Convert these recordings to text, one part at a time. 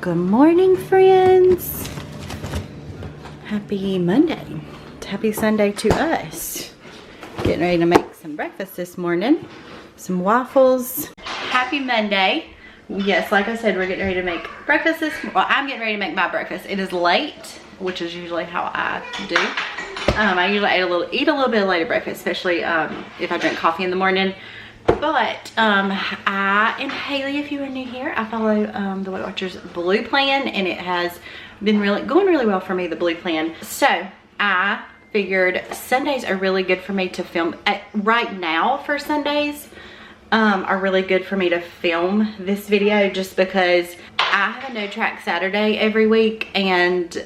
Good morning, friends. Happy Monday. Happy Sunday to us. Getting ready to make some breakfast this morning. Some waffles. Happy Monday. Yes, like I said, we're getting ready to make breakfast well, I'm getting ready to make my breakfast. It is late, which is usually how I do. I usually eat a little bit of later breakfast, especially if I drink coffee in the morning. But I am Haley. If you are new here, I follow the Weight Watchers Blue Plan, and it has been going really well for me, the Blue Plan. So I figured Sundays are really good for me to film. Right now for Sundays are really good for me to film this video, just because I have a no track Saturday every week, and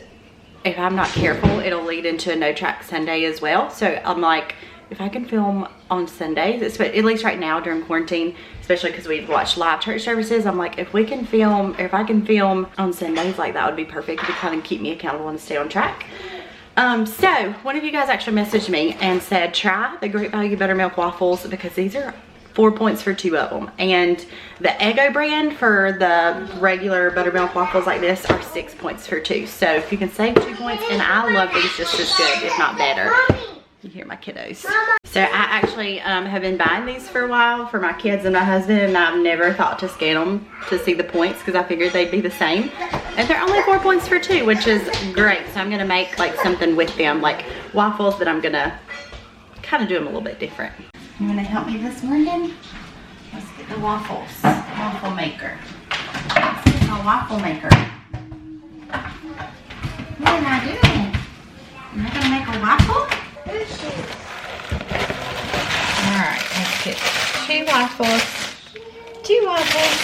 if I'm not careful, it'll lead into a no track Sunday as well. So I'm like, if I can film on Sundays, at least right now during quarantine, especially because we watch live church services, I'm like, if I can film on Sundays, like that would be perfect to kind of keep me accountable and stay on track. So one of you guys actually messaged me and said, try the Great Value Buttermilk Waffles, because these are 4 points for 2 of them. And the Eggo brand for the regular buttermilk waffles like this are 6 points for 2. So if you can save 2 points, and I love these just as good, if not better. You hear my kiddos. So I actually have been buying these for a while for my kids and my husband, and I've never thought to scan them to see the points, because I figured they'd be the same. And they're only 4 points for 2, which is great. So I'm gonna make like something with them, like waffles, that I'm gonna kind of do them a little bit different. You wanna help me this morning? Let's get the waffles. Waffle maker. Let's get my waffle maker. What am I doing? Am I gonna make a waffle? Alright, let's get 2 waffles. 2 waffles.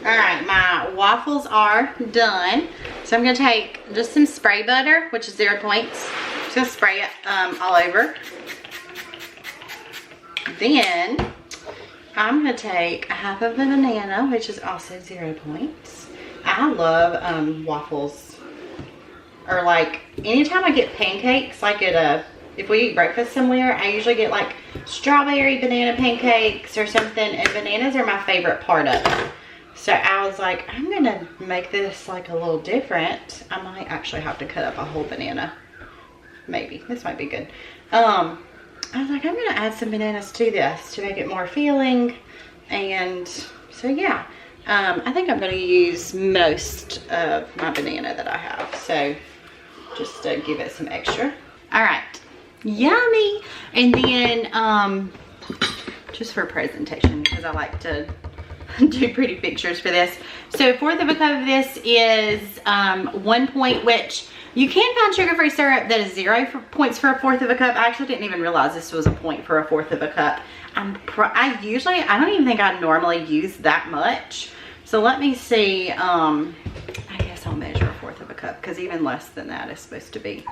Alright, my waffles are done. So I'm going to take just some spray butter, which is 0 points. Just going to spray it all over. Then I'm going to take half of a banana, which is also 0 points. I love waffles. Or like, anytime I get pancakes, like if we eat breakfast somewhere, I usually get like strawberry banana pancakes or something. And bananas are my favorite part of it. So I was like, I'm going to make this like a little different. I might actually have to cut up a whole banana. Maybe. This might be good. I was like, I'm going to add some bananas to this to make it more filling. And so yeah, I think I'm going to use most of my banana that I have. So just to give it some extra. All right. Yummy. And then just for presentation, because I like to do pretty pictures for this. So 1/4 of a cup of this is 1 point, which you can find sugar-free syrup that is 0 points for 1/4 of a cup. I actually didn't even realize this was a point for 1/4 of a cup. I don't even think I normally use that much. So let me see. I guess I'll measure 1/4 of a cup, because even less than that is supposed to be.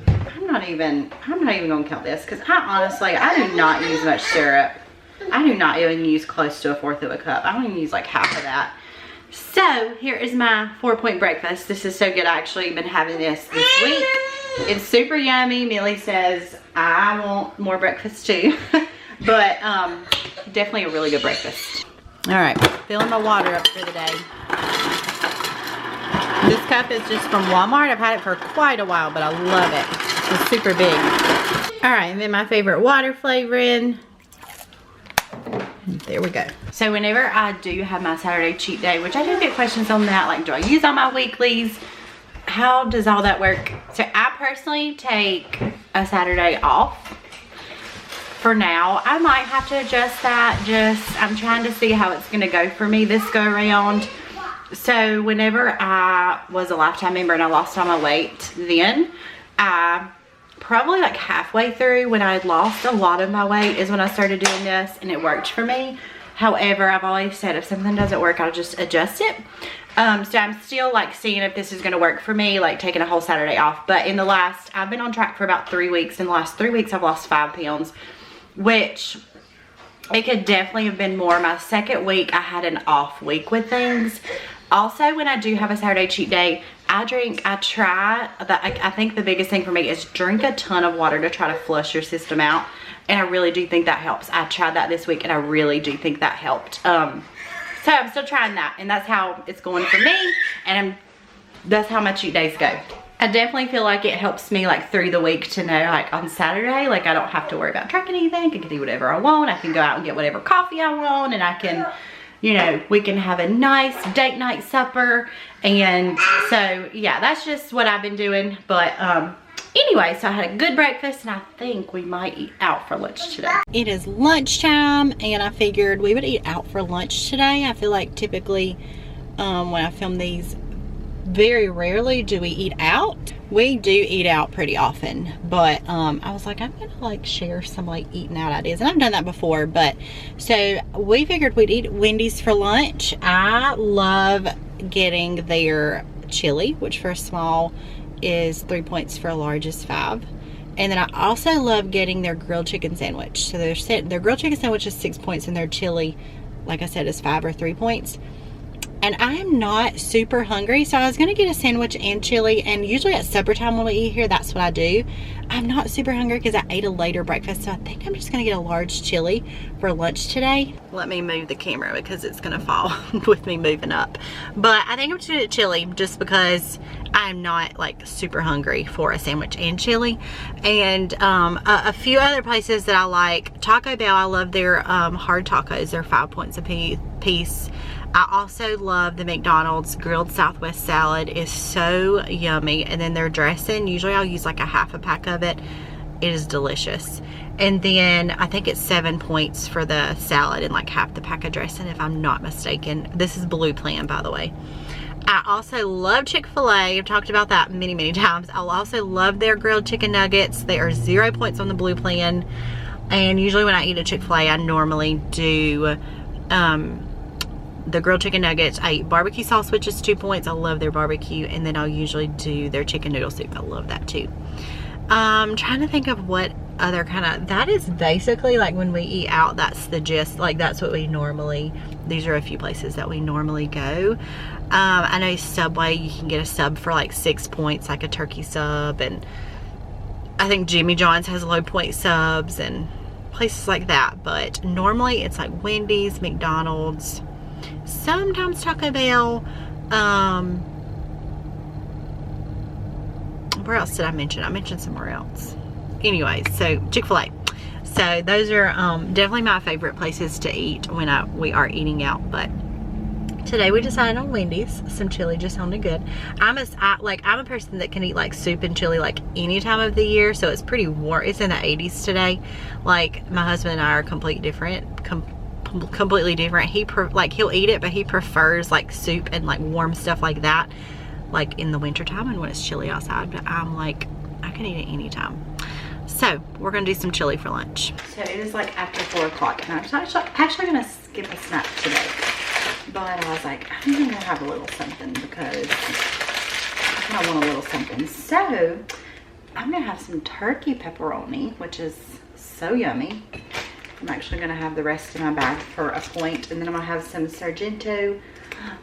I'm not even gonna count this, because I do not use much syrup. I do not even use close to 1/4 of a cup. I don't even use like half of that. So here is my 4-point breakfast. This is so good. I actually been having this week. It's super yummy. Millie says I want more breakfast too. But definitely a really good breakfast. All right, filling my water up for the day. This cup is just from Walmart. I've had it for quite a while, but I love it. It's super big. All right, and then my favorite water flavoring. There we go. So whenever I do have my Saturday cheat day, which I do get questions on that, like, do I use all my weeklies? How does all that work? So I personally take a Saturday off for now. I might have to adjust that. I'm trying to see how it's gonna go for me this go around. So whenever I was a lifetime member and I lost all my weight, then I probably like halfway through, when I had lost a lot of my weight, is when I started doing this, and it worked for me. However, I've always said if something doesn't work, I'll just adjust it. So I'm still like seeing if this is going to work for me, like taking a whole Saturday off. But I've been on track for about 3 weeks. In the last 3 weeks, I've lost 5 pounds, which it could definitely have been more. My second week, I had an off week with things. Also, when I do have a Saturday cheat day, I think the biggest thing for me is drink a ton of water to try to flush your system out. And I really do think that helps. I tried that this week and I really do think that helped. So I'm still trying that, and that's how it's going for me, and that's how my cheat days go. I definitely feel like it helps me like through the week to know like on Saturday, like I don't have to worry about tracking anything. I can do whatever I want. I can go out and get whatever coffee I want, and I can, you know, we can have a nice date night supper. And so yeah, that's just what I've been doing. But anyway, so I had a good breakfast, and I think we might eat out for lunch today. It is lunchtime, and I figured we would eat out for lunch today. I feel like typically when I film these, very rarely do we eat out. We do eat out pretty often, but I was like, I'm gonna like share some like eating out ideas, and I've done that before. But so we figured we'd eat Wendy's for lunch. I love getting their chili, which for a small is 3 points, for a large is 5. And then I also love getting their grilled chicken sandwich. So their grilled chicken sandwich is 6 points, and their chili, like I said, is 5 or 3 points. And I'm not super hungry, so I was gonna get a sandwich and chili, and usually at supper time when we eat here, that's what I do. I'm not super hungry because I ate a later breakfast, so I think I'm just gonna get a large chili for lunch today. Let me move the camera because it's gonna fall with me moving up. But I think I'm just gonna get chili just because I'm not like super hungry for a sandwich and chili. And a few other places that I like, Taco Bell, I love their hard tacos. They're 5 points a piece. I also love the McDonald's grilled Southwest salad. Is so yummy. And then their dressing, usually I'll use like a half a pack of it. It is delicious. And then I think it's 7 points for the salad and like half the pack of dressing, if I'm not mistaken. This is Blue Plan, by the way. I also love Chick-fil-A. I've talked about that many, many times. I also love their grilled chicken nuggets. They are 0 points on the Blue Plan. And usually when I eat at Chick-fil-A, I normally do the grilled chicken nuggets. I eat barbecue sauce, which is 2 points. I love their barbecue. And then I'll usually do their chicken noodle soup. I love that too. I'm trying to think of what other kind of, that is basically like when we eat out, that's the gist. Like that's what we normally, these are a few places that we normally go. I know Subway, you can get a sub for like 6 points, like a turkey sub. And I think Jimmy John's has low point subs and places like that. But normally it's like Wendy's, McDonald's, sometimes Taco Bell. Where else did I mention? I mentioned somewhere else. Anyway, so Chick-fil-A. So those are definitely my favorite places to eat when we are eating out. But today we decided on Wendy's. Some chili just sounded good. I'm a person that can eat like soup and chili like any time of the year. So it's pretty warm. It's in the 80s today. Like my husband and I are completely different. He'll eat it, but he prefers like soup and like warm stuff like that, like in the winter time and when it's chilly outside. But I'm like, I can eat it anytime. So we're gonna do some chili for lunch. So it is like after 4 o'clock, and I'm actually gonna skip a snack today. But I was like, I'm gonna have a little something because I kind of want a little something. So I'm gonna have some turkey pepperoni, which is so yummy. I'm actually gonna have the rest in my bag for a point, and then I'm gonna have some Sargento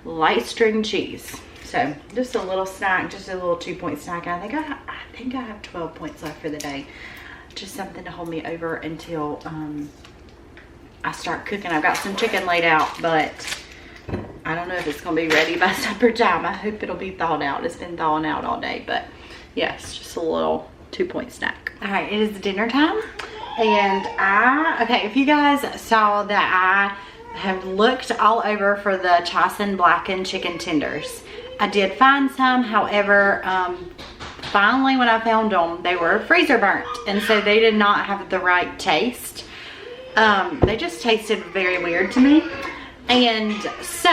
light string cheese. So just a little snack, just a little 2 point snack. And I think I have 12 points left for the day. Just something to hold me over until I start cooking. I've got some chicken laid out, but I don't know if it's gonna be ready by supper time. I hope it'll be thawed out. It's been thawing out all day, but yes, just a little 2 point snack. All right, it is dinner time. And okay, if you guys saw that I have looked all over for the Tyson blackened chicken tenders. I did find some, however, finally when I found them, they were freezer burnt. And so they did not have the right taste. They just tasted very weird to me. And so,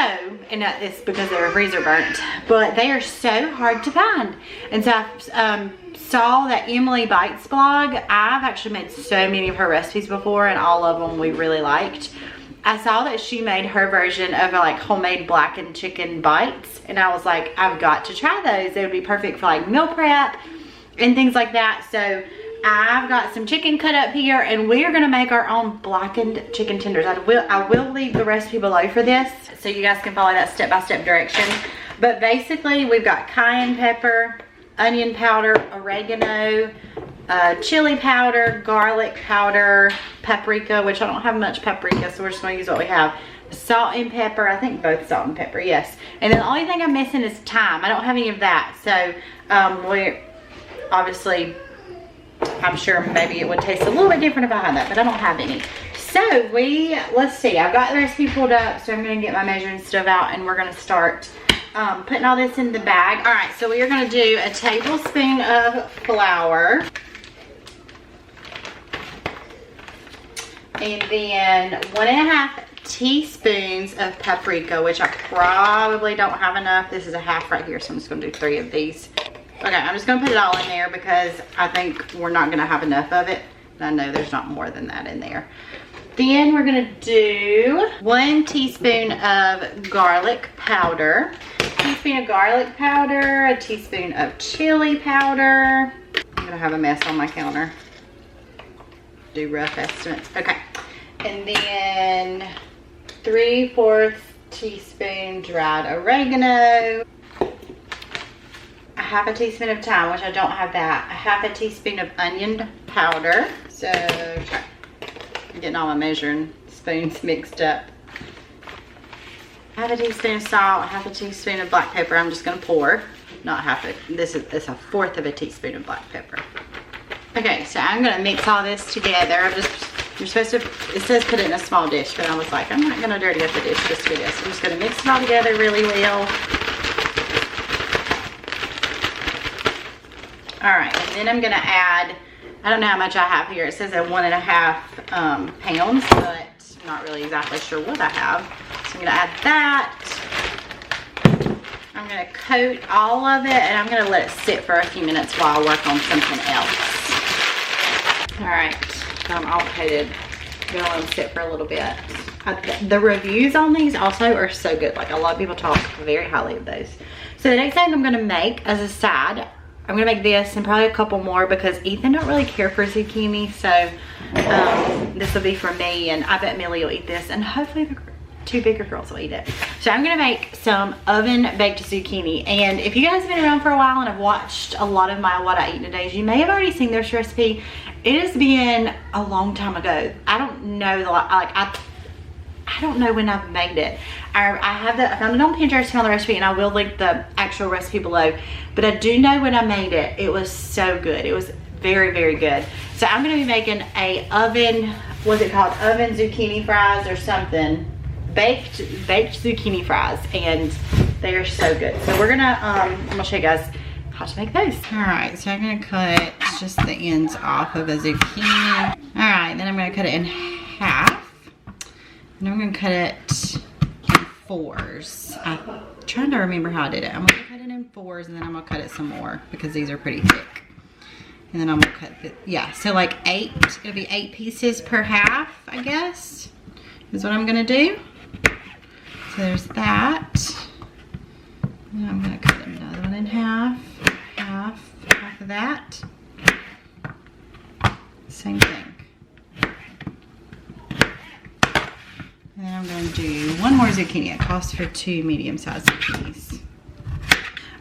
and it's because they were freezer burnt, but they are so hard to find. And so I saw that Emily Bites blog. I've actually made so many of her recipes before, and all of them we really liked. I saw that she made her version of like homemade blackened chicken bites, and I was like, I've got to try those. They would be perfect for like meal prep and things like that. So I've got some chicken cut up here, and we are gonna make our own blackened chicken tenders. I will leave the recipe below for this so you guys can follow that step-by-step direction. But basically, we've got cayenne pepper, onion powder, oregano, chili powder, garlic powder, paprika, which I don't have much paprika, so we're just going to use what we have. Salt and pepper, I think both salt and pepper, yes. And then the only thing I'm missing is thyme. I don't have any of that. So, we're obviously, I'm sure maybe it would taste a little bit different if I had that, but I don't have any. So, let's see, I've got the recipe pulled up, so I'm going to get my measuring stuff out, and we're going to start putting all this in the bag. All right, so we are going to do a tablespoon of flour. And then 1.5 teaspoons of paprika, which I probably don't have enough. This is a half right here, so I'm just going to do 3 of these. Okay, I'm just going to put it all in there because I think we're not going to have enough of it. And I know there's not more than that in there. Then we're going to do 1 teaspoon of garlic powder. A teaspoon of garlic powder, a teaspoon of chili powder. I'm going to have a mess on my counter. Do rough estimates. Okay. And then 3/4 teaspoon dried oregano. A half a teaspoon of thyme, which I don't have that. A half a teaspoon of onion powder. So, I'm getting all my measuring spoons mixed up. Half a teaspoon of salt, half a teaspoon of black pepper. I'm just going to pour. Not half it. It's a 1/4 of a teaspoon of black pepper. Okay, so I'm going to mix all this together. You're supposed to, it says put it in a small dish, but I was like, I'm not going to dirty up the dish just for this. I'm just going to mix it all together really well. All right, and then I'm going to add, I don't know how much I have here. It says at 1.5 pounds, but I'm not really exactly sure what I have. So I'm going to add that. I'm going to coat all of it, and I'm going to let it sit for a few minutes while I work on something else. All right, I'm all coated. I'm gonna let them sit for a little bit. The reviews on these also are so good. Like, a lot of people talk very highly of those. So the next thing I'm gonna make as a side, I'm gonna make this and probably a couple more because Ethan don't really care for zucchini. So this will be for me, and I bet Millie will eat this, and hopefully the 2 bigger girls will eat it. So I'm gonna make some oven baked zucchini. And if you guys have been around for a while and have watched a lot of my What I Eat in a Day, you may have already seen this recipe. It has been a long time ago. I don't know I don't know when I've made it. I found it on Pinterest, found the recipe, and I will link the actual recipe below. But I do know when I made it, it was so good. It was very, very good. So I'm gonna be making a oven, what's it called? Oven zucchini fries or something. Baked zucchini fries, and they are so good. So we're gonna, I'm gonna show you guys how to make those. All right, so I'm gonna cut just the ends off of a zucchini. All right, then I'm gonna cut it in half. And I'm gonna cut it in 4s. I'm trying to remember how I did it. I'm gonna cut it in 4s, and then I'm gonna cut it some more because these are pretty thick. And then I'm gonna cut it, yeah, so like 8, it'll be 8 pieces per half, I guess, is what I'm gonna do. So there's that. And I'm gonna cut another one in half of that. Same thing. And then I'm going to do 1 more zucchini. It costs for 2 medium-sized zucchinis.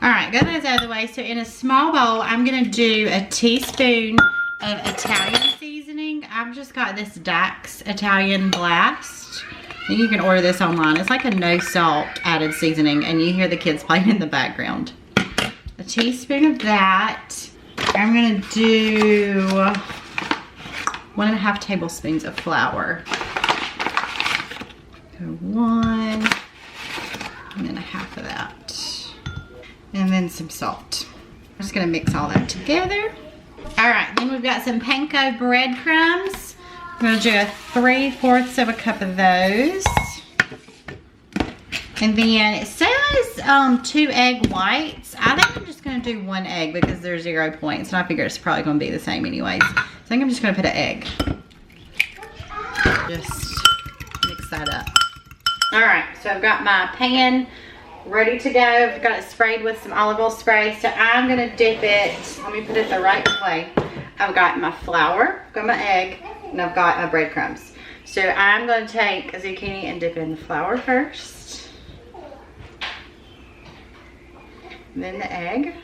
All right, got those out of the way. So in a small bowl, I'm gonna do a teaspoon of Italian seasoning. I've just got this Dax Italian Blast. And you can order this online. It's like a no salt added seasoning, and you hear the kids playing in the background. A teaspoon of that. I'm gonna do 1.5 tablespoons of flour. So 1, and then a half of that. And then some salt. I'm just gonna mix all that together. All right, then we've got some panko breadcrumbs. I'm gonna do a 3/4 of a cup of those. And then it says 2 egg whites. I think I'm just gonna do 1 egg because there's 0 points, and I figure it's probably gonna be the same anyways. So I think I'm just gonna put an egg. Just mix that up. All right, so I've got my pan ready to go. I've got it sprayed with some olive oil spray. So I'm gonna dip it, let me put it the right way. I've got my flour, I've got my egg, and I've got my breadcrumbs. So I'm gonna take a zucchini and dip it in the flour first. And then the egg.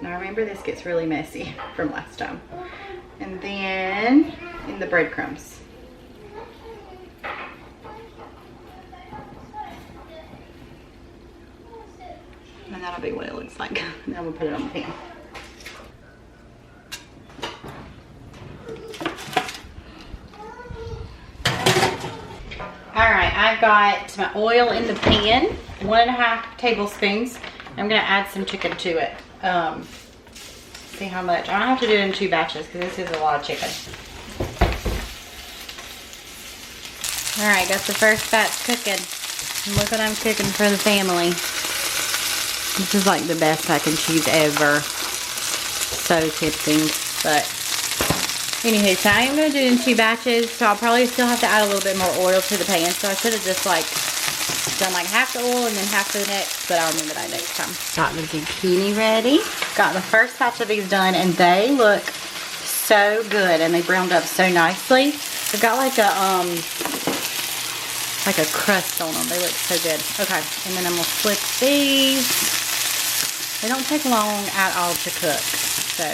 Now remember, this gets really messy from last time. And then in the breadcrumbs. And that'll be what it looks like. Now we'll put it on the pan. Alright, I've got my oil in the pan, 1.5 tablespoons. I'm gonna add some chicken to it. See how much. I don't have to do it in 2 batches because this is a lot of chicken. Alright, got the first batch cooking. And look what I'm cooking for the family. This is like the best mac and cheese ever. So tempting. But anywho, so I am going to do it in 2 batches. So I'll probably still have to add a little bit more oil to the pan. So I should have just like done like half the oil and then half the next. But I'll remember that next time. Got the zucchini ready. Got the first batch of these done and they look so good. And they browned up so nicely. They've got like a crust on them. They look so good. Okay, and then I'm going to flip these. They don't take long at all to cook. So,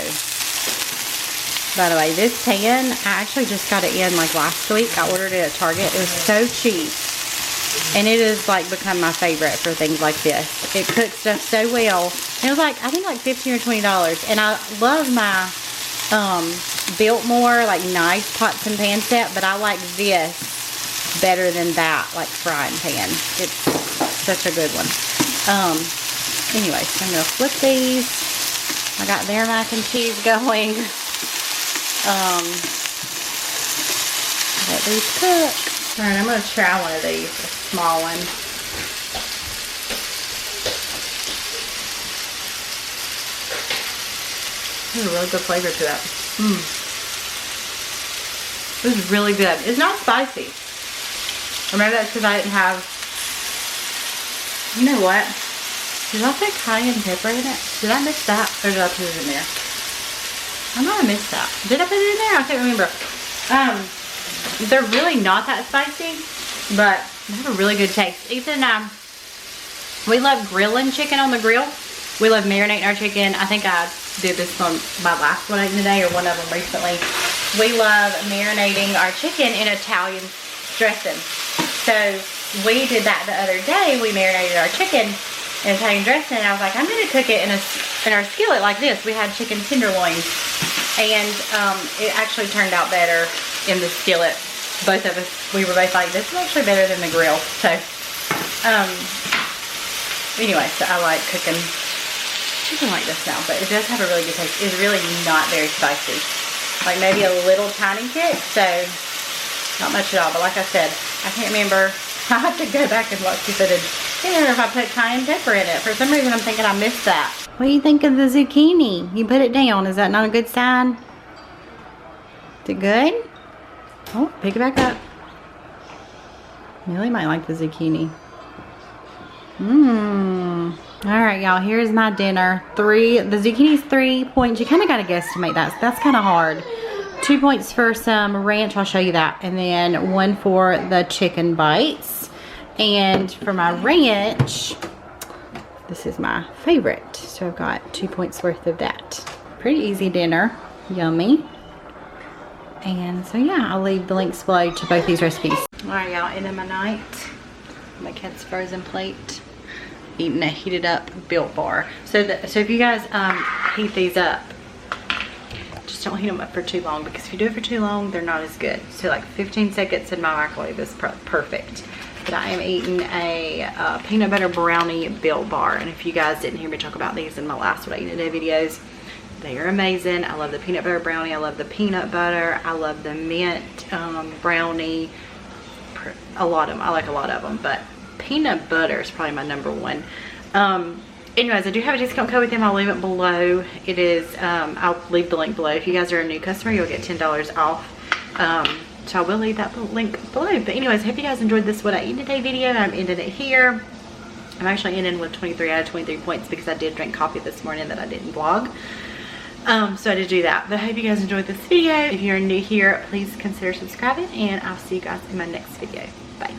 by the way, this pan, I actually just got it in like last week. I ordered it at Target. It was so cheap. And it has like become my favorite for things like this. It cooks stuff so well. And it was like, I think like $15 or $20. And I love my Biltmore like nice pots and pan set. But I like this better than that like frying pan. It's such a good one. Anyway, so I'm going to flip these. I got their mac and cheese going. Let these cook. Alright, I'm going to try one of these, a small one. There's a really good flavor to it. This is really good. It's not spicy. Or maybe that's because I didn't have, you know what? Did I put cayenne pepper in it? Did I mix that? Or did I put it in there? I might have mixed that. Did I put it in there? I can't remember. They're really not that spicy, but they have a really good taste. Ethan and I, we love grilling chicken on the grill. We love marinating our chicken. I think I did this on my last one today or one of them recently. We love marinating our chicken in Italian dressing. So we did that the other day. We marinated our chicken in Italian dressing, and I was like, I'm going to cook it in our skillet like this. We had chicken tenderloins, and it actually turned out better in the skillet. Both of us, we were both like, this is actually better than the grill. So, anyway, so I like cooking chicken like this now, but it does have a really good taste. It's really not very spicy. Like maybe a little tiny kick, so not much at all. But like I said, I can't remember. I have to go back and watch the footage. I can't remember if I put cayenne pepper in it. For some reason, I'm thinking I missed that. What do you think of the zucchini? You put it down. Is that not a good sign? Is it good? Oh, pick it back up. Millie might like the zucchini. Alright, y'all. Here's my dinner. The zucchini's 3 points. You kind of got to guesstimate that. That's kind of hard. 2 points for some ranch. I'll show you that. And then 1 for the chicken bites. And for my ranch, this is my favorite. So I've got 2 points worth of that. Pretty easy dinner. Yummy. And so yeah, I'll leave the links below to both these recipes. Alright, y'all, end of my night. My cat's frozen plate. Eating a heated up Built Bar. So if you guys heat these up, just don't heat them up for too long, because if you do it for too long, they're not as good. So like 15 seconds in my microwave is perfect. But I am eating a peanut butter brownie Built Bar. And if you guys didn't hear me talk about these in my last What I Eat Today videos, they are amazing. I love the peanut butter brownie. I love the peanut butter. I love the mint brownie. A lot of them. I like a lot of them. But peanut butter is probably my #1. Anyways, I do have a discount code with them. I'll leave it below. It is, I'll leave the link below. If you guys are a new customer, you'll get $10 off. So I will leave that link below. But anyways, I hope you guys enjoyed this What I Eat Today video. I'm ending it here. I'm actually ending with 23 out of 23 points because I did drink coffee this morning that I didn't vlog. So I did do that. But I hope you guys enjoyed this video. If you're new here, please consider subscribing, and I'll see you guys in my next video. Bye.